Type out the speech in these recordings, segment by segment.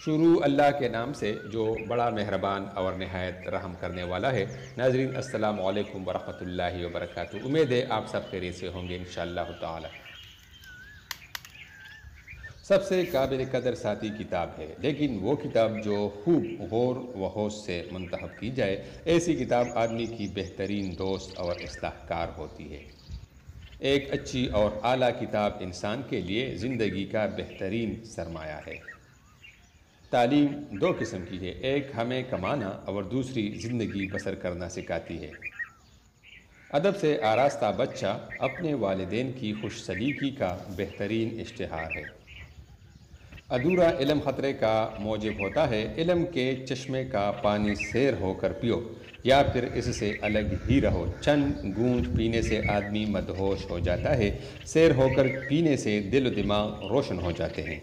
شروع اللہ کے نام سے جو بڑا مہربان اور نہایت رحم کرنے والا ہے۔ ناظرین السلام علیکم ورحمۃ اللہ وبرکاتہ۔ امید ہے آپ سب خیریت سے ہوں گے انشاءاللہ تعالی۔ سب سے قابل قدر ساتھی کتاب ہے، لیکن وہ کتاب جو خوب غور و خوض سے منتخب کی جائے، ایسی کتاب آدمی کی بہترین دوست اور اصلاح کار ہوتی ہے۔ ایک اچھی اور اعلیٰ کتاب انسان کے لیے زندگی کا بہترین سرمایہ ہے۔ تعلیم دو قسم کی ہے، ایک ہمیں کمانا اور دوسری زندگی بسر کرنا سکھاتی ہے۔ ادب سے آراستہ بچہ اپنے والدین کی خوش سلیقی کا بہترین اشتہار ہے۔ ادھورا علم خطرے کا موجب ہوتا ہے، علم کے چشمے کا پانی سیر ہو کر پیو یا پھر اس سے الگ ہی رہو۔ چند گونج پینے سے آدمی مدہوش ہو جاتا ہے، سیر ہو کر پینے سے دل و دماغ روشن ہو جاتے ہیں۔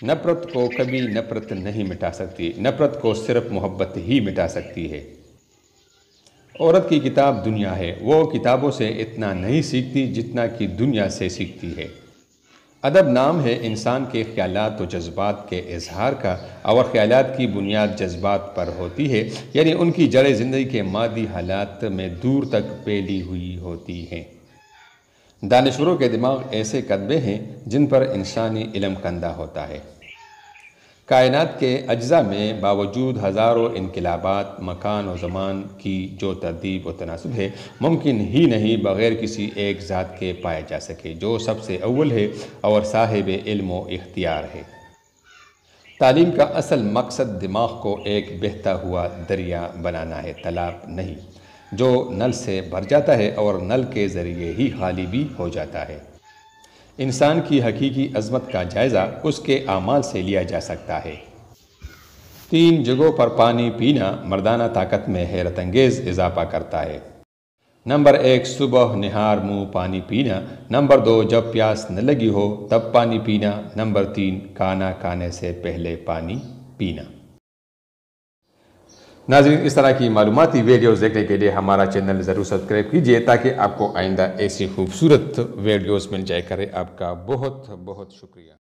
نفرت کو کبھی نفرت نہیں مٹا سکتی، نفرت کو صرف محبت ہی مٹا سکتی ہے۔ عورت کی کتاب دنیا ہے، وہ کتابوں سے اتنا نہیں سیکھتی جتنا کہ دنیا سے سیکھتی ہے۔ ادب نام ہے انسان کے خیالات و جذبات کے اظہار کا، اور خیالات کی بنیاد جذبات پر ہوتی ہے، یعنی ان کی جڑیں زندگی کے مادی حالات میں دور تک پھیلی ہوئی ہوتی ہیں۔ دانشوروں کے دماغ ایسے کتبے ہیں جن پر انسانی علم کندہ ہوتا ہے۔ کائنات کے اجزاء میں باوجود ہزاروں انقلابات مکان و زمان کی جو ترتیب و تناسب ہے، ممکن ہی نہیں بغیر کسی ایک ذات کے پائے جا سکے جو سب سے اول ہے اور صاحب علم و اختیار ہے۔ تعلیم کا اصل مقصد دماغ کو ایک بہتا ہوا دریا بنانا ہے، تالاب نہیں، جو نل سے بھر جاتا ہے اور نل کے ذریعے ہی خالی بھی ہو جاتا ہے۔ انسان کی حقیقی عظمت کا جائزہ اس کے اعمال سے لیا جا سکتا ہے۔ 3 جگہوں پر پانی پینا مردانہ طاقت میں حیرت انگیز اضافہ کرتا ہے۔ نمبر 1 صبح نہار منہ پانی پینا، نمبر 2 جب پیاس نہ لگی ہو تب پانی پینا، نمبر 3 کھانا کھانے سے پہلے پانی پینا۔ ناظرین اس طرح کی معلوماتی ویڈیوز دیکھنے کے لیے ہمارا چینل ضرور سبسکرائب کیجیے تاکہ آپ کو آئندہ ایسی خوبصورت ویڈیوز مل جائے کرے۔ آپ کا بہت بہت شکریہ۔